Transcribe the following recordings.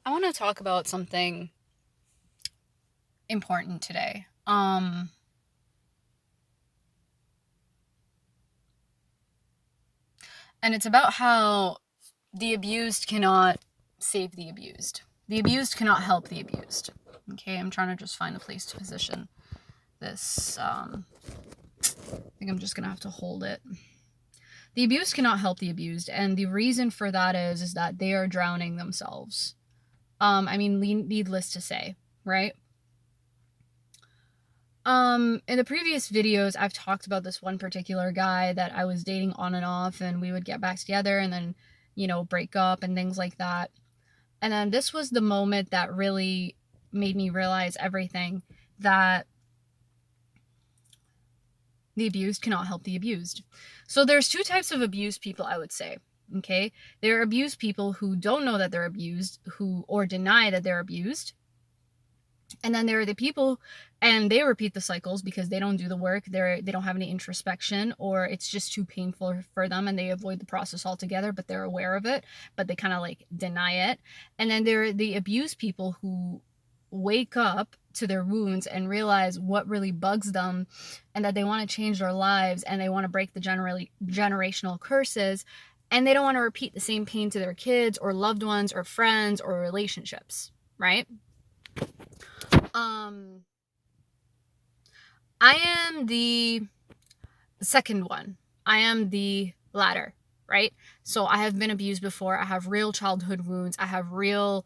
I want to talk about something important today. And it's about how the abused cannot save the abused. The abused cannot help the abused. Okay, I'm trying to just find a place to position this. I think I'm just gonna have to hold it. The abused cannot help the abused, and the reason for that is that they are drowning themselves. Needless to say, right? In the previous videos, I've talked about this one particular guy that I was dating on and off, and we would get back together and then, break up and things like that. And then this was the moment that really made me realize everything, that the abused cannot help the abused. So there's two types of abused people, I would say. Okay? There are abused people who don't know that they're abused, who or deny that they're abused. And then there are the people, and they repeat the cycles because they don't do the work. They don't have any introspection, or it's just too painful for them and they avoid the process altogether, but they're aware of it, but they kind of like deny it. And then there are the abused people who wake up to their wounds and realize what really bugs them, and that they want to change their lives and they want to break the generational curses, and they don't want to repeat the same pain to their kids or loved ones or friends or relationships, right? um I am the second one. I am the latter, right? So I have been abused before. I have real childhood wounds. I have real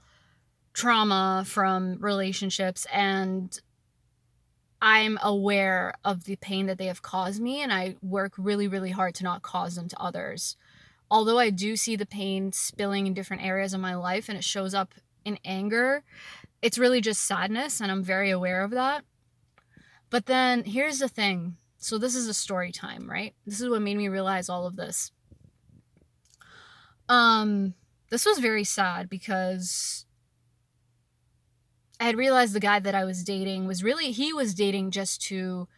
trauma from relationships, and I'm aware of the pain that they have caused me, and I work really, really hard to not cause them to others. Although I do see the pain spilling in different areas of my life and it shows up in anger, it's really just sadness, and I'm very aware of that. But then here's the thing. So this is a story time, right? This is what made me realize all of this. This was very sad because I had realized the guy that I was dating he was dating just to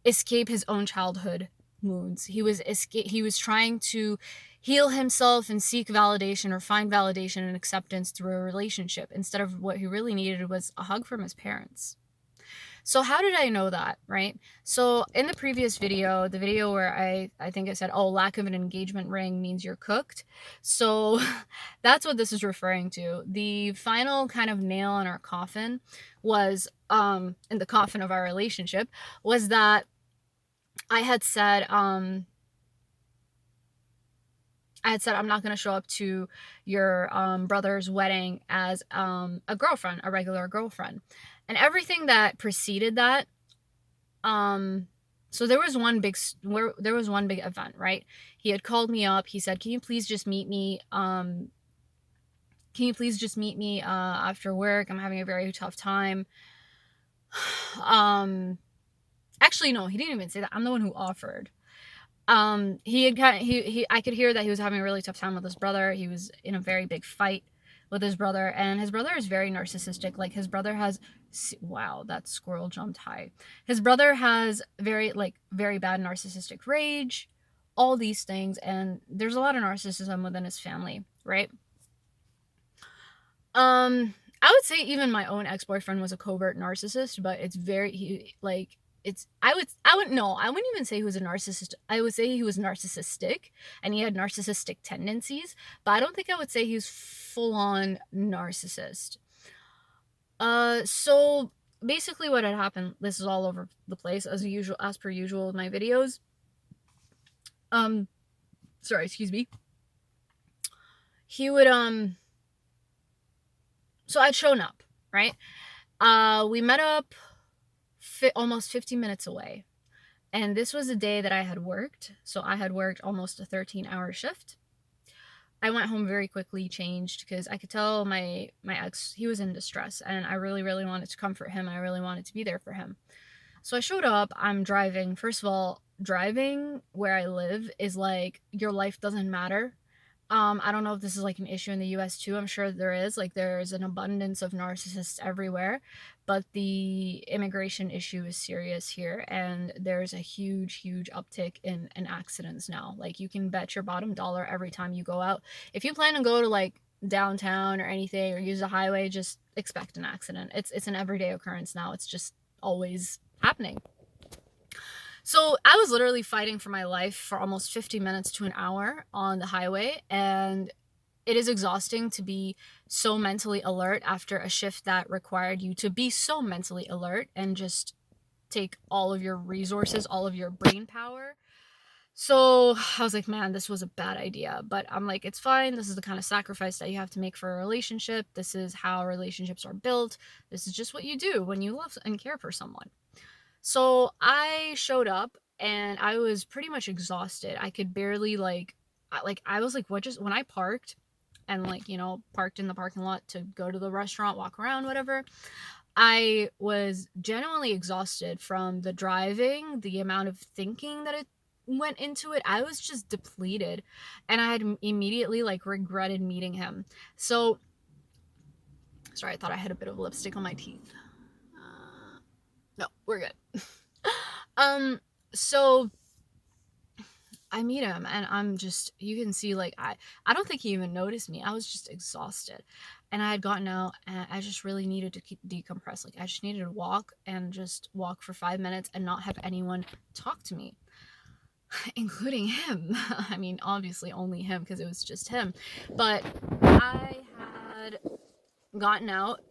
escape his own childhood wounds. He was trying to heal himself and seek validation or find validation and acceptance through a relationship, instead of what he really needed was a hug from his parents. So how did I know that, right? So in the previous video, the video where I think I said, oh, lack of an engagement ring means you're cooked. So that's what this is referring to. The final kind of nail in our coffin was, in the coffin of our relationship, was that I had said, I'm not going to show up to your brother's wedding as a girlfriend, a regular girlfriend. And everything that preceded that, so there was one big event, right? He had called me up. He said, "Can you please just meet me? After work? I'm having a very tough time." um, Actually, no, he didn't even say that. I'm the one who offered. He had kind of, he I could hear that he was having a really tough time with his brother. He was in a very big fight with his brother, and his brother is very narcissistic. Like, his brother has, wow, that squirrel jumped high. His brother has very bad narcissistic rage, all these things, and there's a lot of narcissism within his family, right? I would say even my own ex-boyfriend was a covert narcissist, but it's very he like it's I would no, I wouldn't even say he was a narcissist. I would say he was narcissistic and he had narcissistic tendencies, but I don't think I would say he was full on narcissist. So basically what had happened, this is all over the place as per usual with my videos. Um Sorry, excuse me. He would so I'd shown up, right? We met up almost 50 minutes away. And this was a day that I had worked. So I had worked almost a 13-hour shift. I went home very quickly, changed, because I could tell my ex, he was in distress, and I really, really wanted to comfort him. I really wanted to be there for him. So I showed up. I'm driving. First of all, driving where I live is like your life doesn't matter. I don't know if this is like an issue in the US too. I'm sure there is. Like, there's an abundance of narcissists everywhere, but the immigration issue is serious here, and there's a huge, huge uptick in accidents now. Like, you can bet your bottom dollar every time you go out. If you plan to go to like downtown or anything or use a highway, just expect an accident. It's an everyday occurrence now. It's just always happening. So I was literally fighting for my life for almost 50 minutes to an hour on the highway, and it is exhausting to be so mentally alert after a shift that required you to be so mentally alert and just take all of your resources, all of your brain power. So I was like, man, this was a bad idea. But I'm like, it's fine. This is the kind of sacrifice that you have to make for a relationship. This is how relationships are built. This is just what you do when you love and care for someone. So I showed up and I was pretty much exhausted. I could barely I was like, what just when I parked and parked in the parking lot to go to the restaurant, walk around, whatever. I was genuinely exhausted from the driving, the amount of thinking that it went into it. I was just depleted, and I had immediately regretted meeting him. So, sorry, I thought I had a bit of lipstick on my teeth. No, we're good. So I meet him and I'm just, you can see I don't think he even noticed me. I was just exhausted and I had gotten out and I just really needed to decompress. Like I just needed to walk and just walk for 5 minutes and not have anyone talk to me, including him. I mean, obviously only him because it was just him. But I had gotten out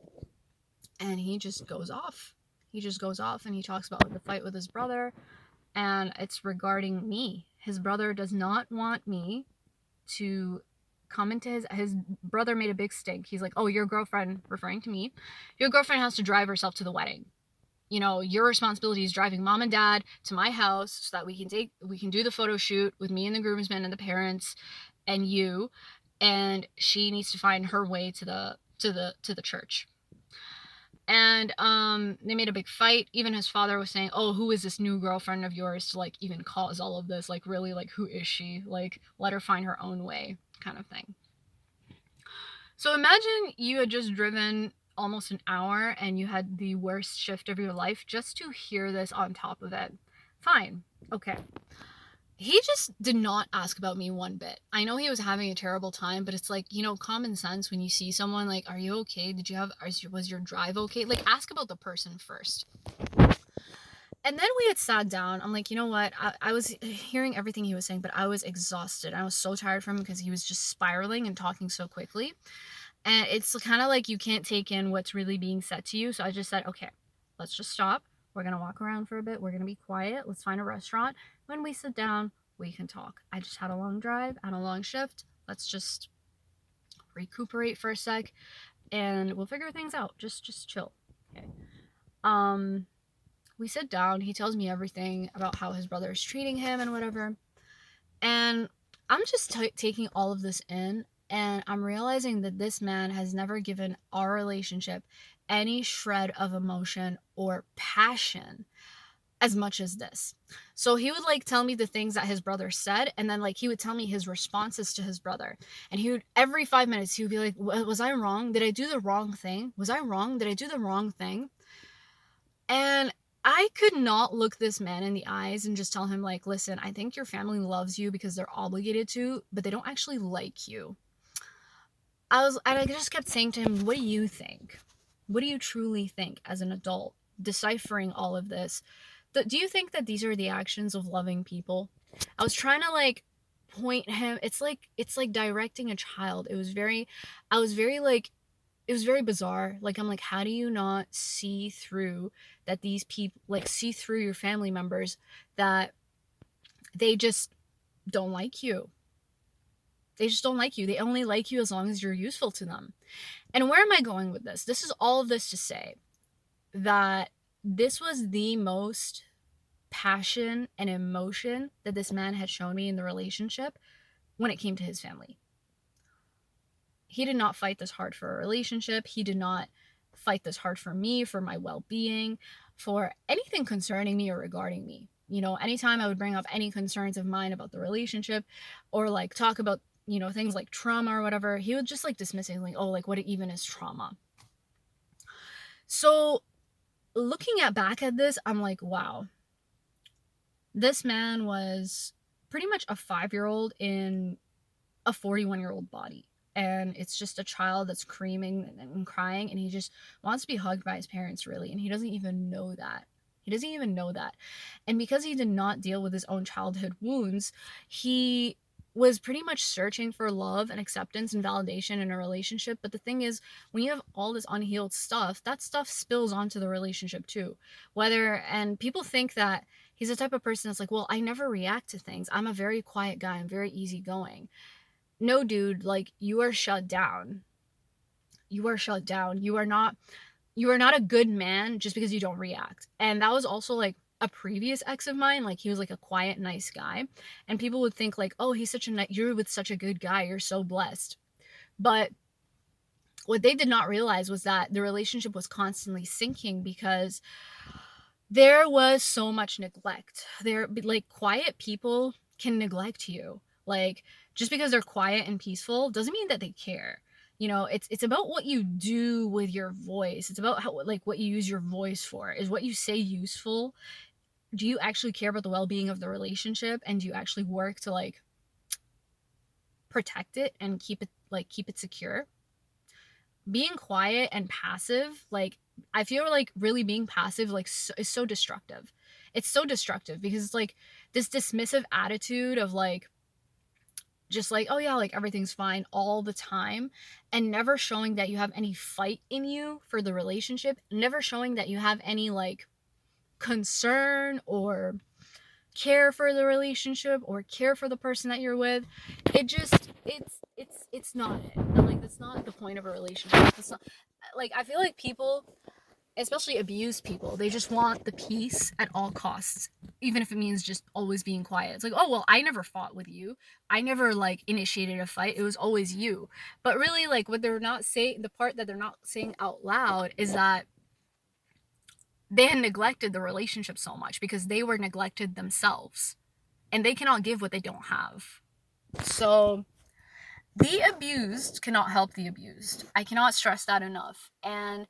and he just goes off. He just goes off and he talks about the fight with his brother, and it's regarding me. His brother does not want me to come into his brother made a big stink. He's like, "Oh, your girlfriend," referring to me, "your girlfriend has to drive herself to the wedding. You know, your responsibility is driving mom and dad to my house so that we can do the photo shoot with me and the groomsmen and the parents and you, and she needs to find her way to the church." And they made a big fight. Even his father was saying, "Oh, who is this new girlfriend of yours to even cause all of this? Like really, who is she? Like let her find her own way," kind of thing. So imagine you had just driven almost an hour and you had the worst shift of your life just to hear this on top of it. Fine. Okay. He just did not ask about me one bit. I know he was having a terrible time, but it's common sense when you see someone, are you okay? Was your drive okay? Ask about the person first. And then we had sat down. I'm like, you know what? I was hearing everything he was saying, but I was exhausted. I was so tired from him because he was just spiraling and talking so quickly. And it's kind of like you can't take in what's really being said to you. So I just said, okay, let's just stop. We're going to walk around for a bit. We're going to be quiet. Let's find a restaurant. When we sit down, we can talk. I just had a long drive and a long shift. Let's just recuperate for a sec and we'll figure things out. Just chill. Okay. We sit down. He tells me everything about how his brother is treating him and whatever. And I'm just taking all of this in, and I'm realizing that this man has never given our relationship any shred of emotion or passion as much as this. So he would tell me the things that his brother said, and then he would tell me his responses to his brother. And he would, every 5 minutes, he would be like, "Was I wrong? Did I do the wrong thing? Was I wrong? Did I do the wrong thing?" And I could not look this man in the eyes and just tell him, "Listen, I think your family loves you because they're obligated to, but they don't actually like you." I just kept saying to him, "What do you think? What do you truly think as an adult, deciphering all of this? Do you think that these are the actions of loving people?" I was trying to point him. It's like directing a child. I was very it was very bizarre. I'm like, how do you not see through that these people, see through your family members, that they just don't like you? They just don't like you. They only like you as long as you're useful to them. And where am I going with this? This is all of this to say that this was the most passion and emotion that this man had shown me in the relationship when it came to his family. He did not fight this hard for a relationship. He did not fight this hard for me, for my well-being, for anything concerning me or regarding me. Anytime I would bring up any concerns of mine about the relationship or talk about, things like trauma or whatever, he would just dismiss it, "Oh, what even is trauma?" So looking back at this, I'm like, wow, this man was pretty much a 5-year-old in a 41-year-old body. and it's just a child that's screaming and crying, and he just wants to be hugged by his parents, really, and he doesn't even know that. He doesn't even know that. And because he did not deal with his own childhood wounds, he was pretty much searching for love and acceptance and validation in a relationship. But the thing is, when you have all this unhealed stuff, that stuff spills onto the relationship too. And people think that he's the type of person that's like, well, I never react to things. I'm a very quiet guy. I'm very easygoing. No, dude, like, you are shut down. You are shut down. You are not a good man just because you don't react. And that was also like a previous ex of mine. Like, he was like a quiet, nice guy. And people would think like, oh, you're with such a good guy. You're so blessed. But what they did not realize was that the relationship was constantly sinking because there was so much neglect. Like, quiet people can neglect you. Like, just because they're quiet and peaceful doesn't mean that they care. It's about what you do with your voice. It's about how, like, what you use your voice for. Is what you say useful? Do you actually care about the well-being of the relationship, and do you actually work to, like, protect it and keep it secure? Being quiet and passive, like, I feel like really being passive, like, is so destructive. It's so destructive because it's like this dismissive attitude of, like, just like, oh yeah, like, everything's fine all the time, and never showing that you have any fight in you for the relationship, never showing that you have any, like, concern or care for the relationship or care for the person that you're with. It's not it. And, like, that's not the point of a relationship. That's not, like, I feel like people, especially abused people, they just want the peace at all costs, even if it means just always being quiet. It's like, oh well, I never fought with you, I never, like, initiated a fight, it was always you. But really, like, what they're not saying, the part that they're not saying out loud, is that they had neglected the relationship so much because they were neglected themselves, and they cannot give what they don't have. So the abused cannot help the abused. I cannot stress that enough. And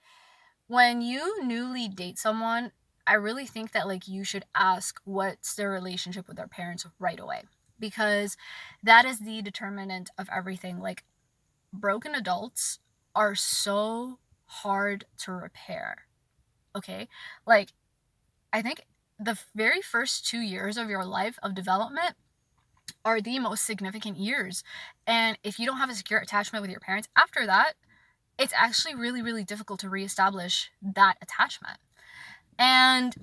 when you newly date someone, I really think that, like, you should ask what's their relationship with their parents right away, because that is the determinant of everything. Like, broken adults are so hard to repair. Okay? Like, I think the very first 2 years of your life of development are the most significant years. And if you don't have a secure attachment with your parents after that, it's actually really, really difficult to reestablish that attachment. And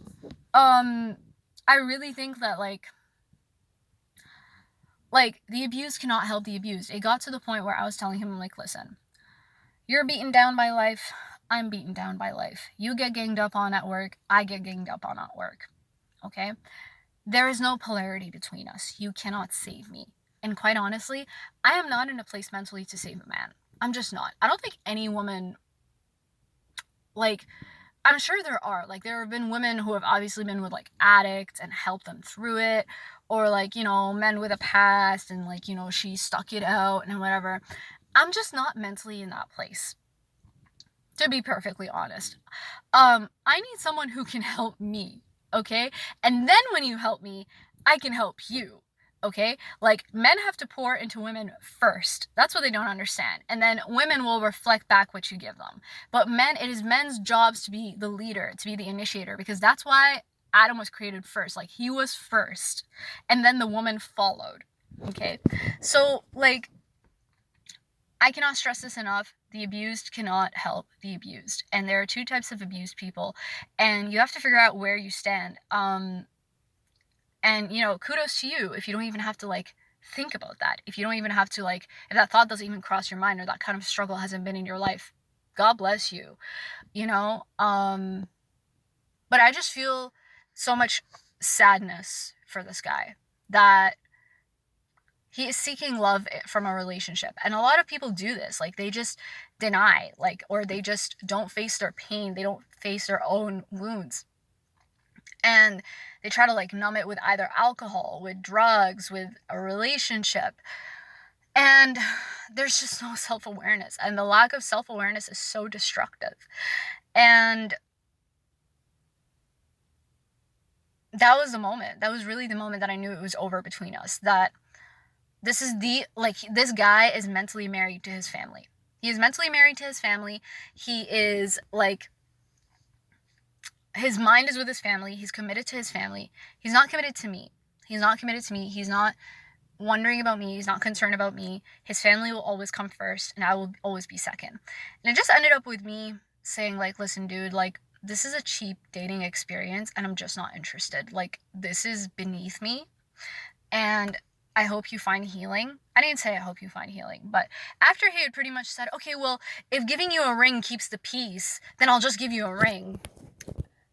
I really think that, like the abused cannot help the abused. It got to the point where I was telling him, like, listen, you're beaten down by life, I'm beaten down by life. You get ganged up on at work, I get ganged up on at work. Okay? There is no polarity between us. You cannot save me. And quite honestly, I am not in a place mentally to save a man. I'm just not. I don't think any woman, like, I'm sure there are. Like, there have been women who have obviously been with, like, addicts and helped them through it. Or, like, men with a past and, like, she stuck it out and whatever. I'm just not mentally in that place, to be perfectly honest. I need someone who can help me, okay? And then when you help me, I can help you, okay? Like, men have to pour into women first. That's what they don't understand. And then women will reflect back what you give them. But it is men's jobs to be the leader, to be the initiator, because that's why Adam was created first. Like, he was first, and then the woman followed, okay? So, like, I cannot stress this enough. The abused cannot help the abused. And there are two types of abused people. And you have to figure out where you stand. And, kudos to you if you don't even have to, like, think about that. If you don't even have to, like, if that thought doesn't even cross your mind, or that kind of struggle hasn't been in your life, God bless you. But I just feel so much sadness for this guy that he is seeking love from a relationship. And a lot of people do this. Like, they just deny, like, or they just don't face their pain. They don't face their own wounds. And they try to, like, numb it with either alcohol, with drugs, with a relationship. And there's just no self-awareness. And the lack of self-awareness is so destructive. And that was the moment. That was really the moment that I knew it was over between us. That this guy is mentally married to his family. He is mentally married to his family. He is like, his mind is with his family. He's committed to his family. He's not committed to me. He's not committed to me. He's not wondering about me. He's not concerned about me. His family will always come first, and I will always be second. And it just ended up with me saying, like, listen, dude, like, this is a cheap dating experience, and I'm just not interested. Like, this is beneath me, and I hope you find healing. I didn't say I hope you find healing, but after he had pretty much said, okay, well, if giving you a ring keeps the peace, then I'll just give you a ring.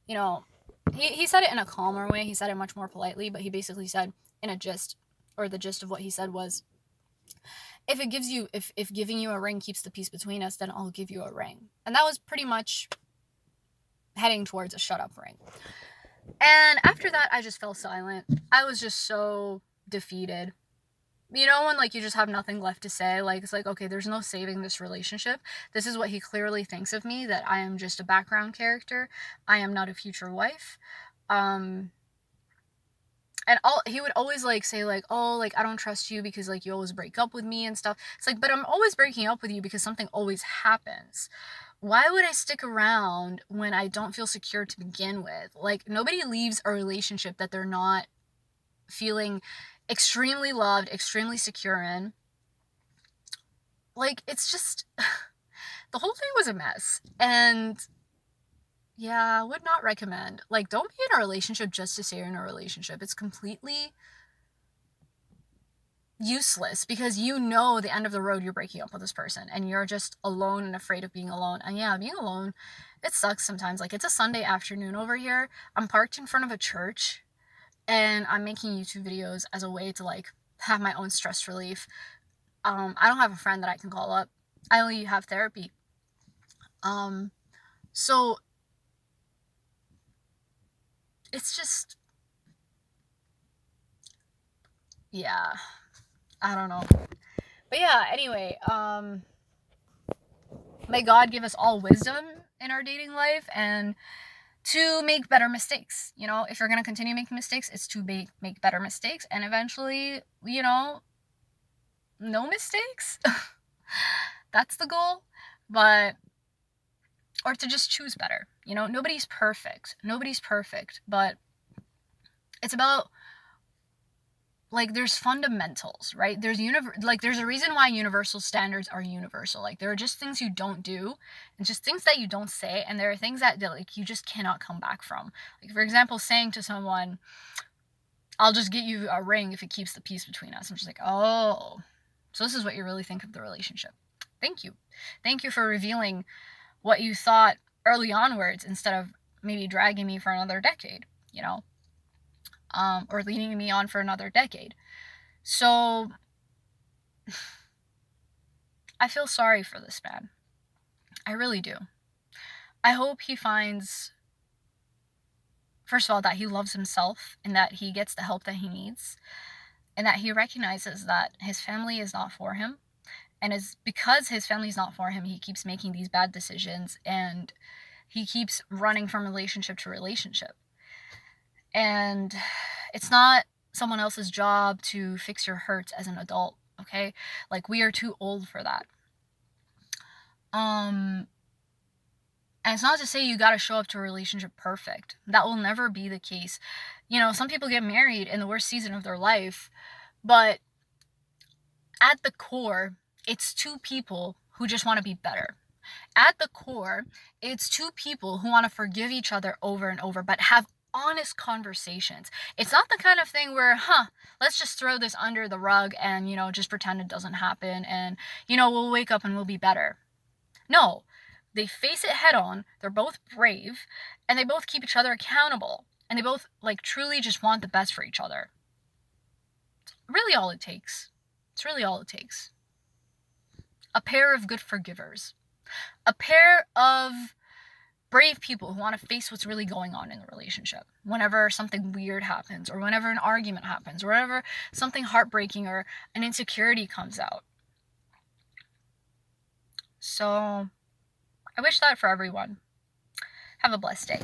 You know, he said it in a calmer way. He said it much more politely, but he basically said in a gist, or the gist of what he said was, if giving you a ring keeps the peace between us, then I'll give you a ring. And that was pretty much heading towards a shut up ring. And after that, I just fell silent. I was just so defeated. You know, when like you just have nothing left to say, like it's like, okay, there's no saving this relationship. This is what he clearly thinks of me, that I am just a background character. I am not a future wife. And he would always like say like, oh, like I don't trust you because like you always break up with me and stuff. It's like, but I'm always breaking up with you because something always happens. Why would I stick around when I don't feel secure to begin with? Like, nobody leaves a relationship that they're not feeling extremely loved, extremely secure in. Like, it's just the whole thing was a mess. And yeah, would not recommend. Like, don't be in a relationship just to say you're in a relationship. It's completely useless because you know the end of the road you're breaking up with this person and you're just alone and afraid of being alone. And yeah, being alone, it sucks sometimes. Like, it's a Sunday afternoon over here. I'm parked in front of a church and I'm making YouTube videos as a way to like have my own stress relief. I don't have a friend that I can call up. I only have therapy. So it's just, yeah, I don't know. But yeah, anyway, may God give us all wisdom in our dating life and to make better mistakes. You know, if you're going to continue making mistakes, it's to make better mistakes and eventually, you know, no mistakes. That's the goal. But, or to just choose better. You know, nobody's perfect. Nobody's perfect. But it's about, like, there's fundamentals, right? There's a reason why universal standards are universal. Like, there are just things you don't do and just things that you don't say, and there are things that like you just cannot come back from. Like, for example, saying to someone, I'll just get you a ring if it keeps the peace between us. I'm just like, oh, so this is what you really think of the relationship. Thank you. Thank you for revealing what you thought early onwards instead of maybe dragging me for another decade, you know? Or leading me on for another decade. So I feel sorry for this man. I really do. I hope he finds, first of all, that he loves himself and that he gets the help that he needs and that he recognizes that his family is not for him. And it's because his family is not for him, he keeps making these bad decisions and he keeps running from relationship to relationship. And it's not someone else's job to fix your hurts as an adult, okay? Like, we are too old for that. And it's not to say you gotta show up to a relationship perfect. That will never be the case. You know, some people get married in the worst season of their life, but at the core, it's two people who just want to be better. At the core, it's two people who want to forgive each other over and over, but have honest conversations. It's not the kind of thing where, let's just throw this under the rug and, you know, just pretend it doesn't happen and, you know, we'll wake up and we'll be better. No, they face it head on. They're both brave and they both keep each other accountable and they both like truly just want the best for each other. It's really all it takes. It's really all it takes. A pair of good forgivers. A pair of brave people who want to face what's really going on in the relationship whenever something weird happens or whenever an argument happens or whenever something heartbreaking or an insecurity comes out. So I wish that for everyone. Have a blessed day.